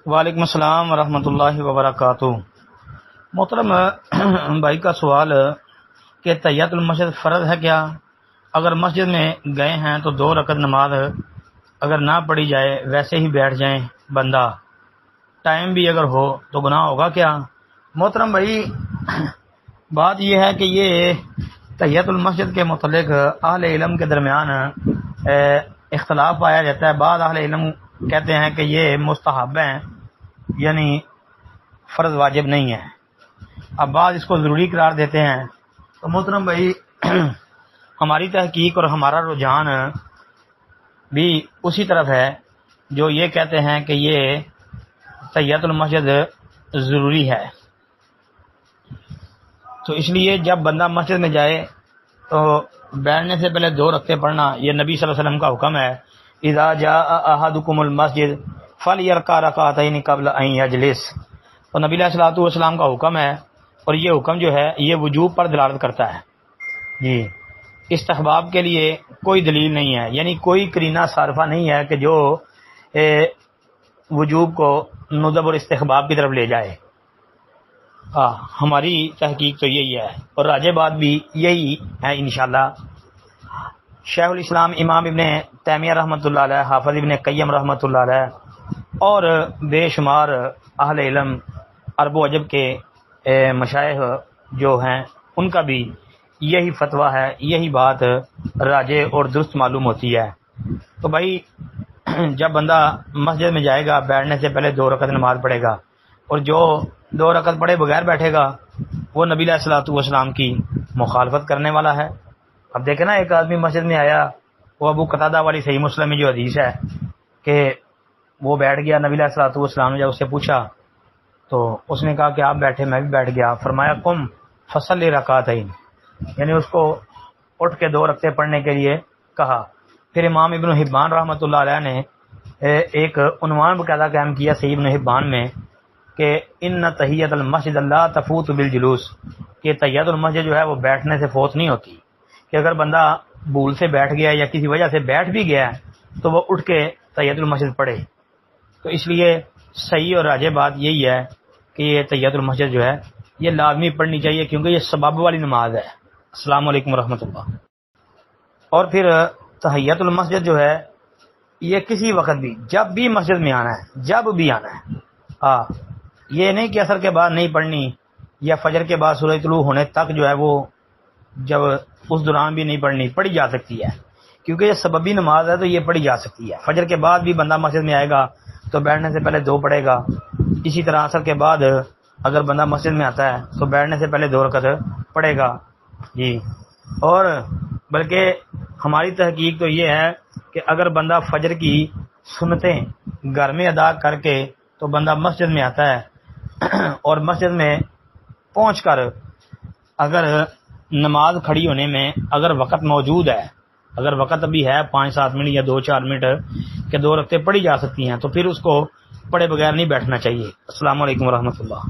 وعلیکم السلام ورحمۃ اللہ وبرکاتہ۔ محترم بھائی کا سوال کہ تحیۃ المسجد فرض ہے کیا؟ اگر مسجد میں گئے ہیں تو 2 رکعت نماز اگر نہ پڑھی جائے ویسے ہی بیٹھ جائیں بندہ، ٹائم بھی اگر ہو تو گناہ ہوگا کیا؟ محترم بھائی، بات یہ ہے کہ یہ تحیۃ المسجد کے متعلق اہل علم کے درمیان اختلاف پایا جاتا ہے۔ بعض اہل علم کہتے ہیں کہ یہ مستحب ہیں، یعنی فرض واجب نہیں ہے، اب بعض اس کو ضروری قرار دیتے ہیں۔ تو محترم بھائی، ہماری تحقیق اور ہمارا رجحان بھی اسی طرف ہے جو یہ کہتے ہیں کہ یہ تحیۃ المسجد ضروری ہے۔ تو اس لیے جب بندہ مسجد میں جائے تو بیٹھنے سے پہلے 2 رکعتیں پڑھنا یہ نبی صلی اللہ علیہ وسلم کا حکم ہے۔ اذا جاء احدکم المسجد فلیرکع رکعتین قبل ان یجلس، تو نبی علیہ الصلوۃ والسلام کا حکم ہے، اور یہ حکم جو ہے یہ وجوب پر دلالت کرتا ہے جی، استحباب کے لیے کوئی دلیل نہیں ہے، یعنی کوئی قرینہ صارفہ نہیں ہے کہ جو وجوب کو ندب اور استحباب کی طرف لے جائے۔ ہماری تحقیق تو یہی ہے اور راجح بات بھی یہی ہے انشاءاللہ۔ شیخ الاسلام امام ابن تیمیہ رحمۃ اللہ علیہ، حافظ ابن قیم رحمۃ اللہ علیہ اور بے شمار اہل علم عرب و عجب کے مشائخ جو ہیں ان کا بھی یہی فتویٰ ہے، یہی بات راجح اور درست معلوم ہوتی ہے۔ تو بھائی، جب بندہ مسجد میں جائے گا بیٹھنے سے پہلے 2 رکعت نماز پڑھے گا، اور جو 2 رکعت پڑھے بغیر بیٹھے گا وہ نبی علیہ الصلوۃ والسلام کی مخالفت کرنے والا ہے۔ اب دیکھیں نا، ایک آدمی مسجد میں آیا، وہ ابو قتادہ والی صحیح مسلم میں جو حدیث ہے کہ وہ بیٹھ گیا، نبی علیہ الصلوۃ والسلام نے جب اس سے پوچھا تو اس نے کہا کہ آپ بیٹھے، میں بھی بیٹھ گیا، فرمایا قم فصلی رکعتین، یعنی اس کو اٹھ کے 2 رکعتیں پڑھنے کے لیے کہا۔ پھر امام ابن حبان رحمۃ اللہ علیہ نے ایک عنوان باقاعدہ قائم کیا صحیح ابن حبان میں کہ ان تحیۃ المسجد لا تفوت بالجلوس، کہ تحیۃ المسجد جو ہے وہ بیٹھنے سے فوت نہیں ہوتی، کہ اگر بندہ بھول سے بیٹھ گیا یا کسی وجہ سے بیٹھ بھی گیا تو وہ اٹھ کے تحیۃ المسجد پڑھے۔ تو اس لیے صحیح اور راجح بات یہی ہے کہ یہ تحیۃ المسجد جو ہے یہ لازمی پڑھنی چاہیے، کیونکہ یہ سبب والی نماز ہے۔ السلام علیکم ورحمۃ اللہ۔ اور پھر تحیۃ المسجد جو ہے یہ کسی وقت بھی، جب بھی مسجد میں آنا ہے، جب بھی آنا ہے، یہ نہیں کہ عصر کے بعد نہیں پڑھنی یا فجر کے بعد سورج طلوع ہونے تک جو ہے وہ جب اس دوران بھی نہیں پڑھنی، پڑھی جا سکتی ہے، کیونکہ یہ سببی نماز ہے تو یہ پڑھی جا سکتی ہے۔ فجر کے بعد بھی بندہ مسجد میں آئے گا تو بیٹھنے سے پہلے 2 پڑھے گا، اسی طرح عصر کے بعد اگر بندہ مسجد میں آتا ہے تو بیٹھنے سے پہلے 2 رکعت پڑھے گا جی۔ اور بلکہ ہماری تحقیق تو یہ ہے کہ اگر بندہ فجر کی سنتیں گھر میں ادا کر کے تو بندہ مسجد میں آتا ہے اور مسجد میں پہنچ کر اگر نماز کھڑی ہونے میں اگر وقت موجود ہے، اگر وقت ابھی ہے 5-7 منٹ یا 2-4 منٹ کہ 2 رکعتیں پڑھی جا سکتی ہیں، تو پھر اس کو پڑھے بغیر نہیں بیٹھنا چاہیے۔ السلام علیکم ورحمۃ اللہ۔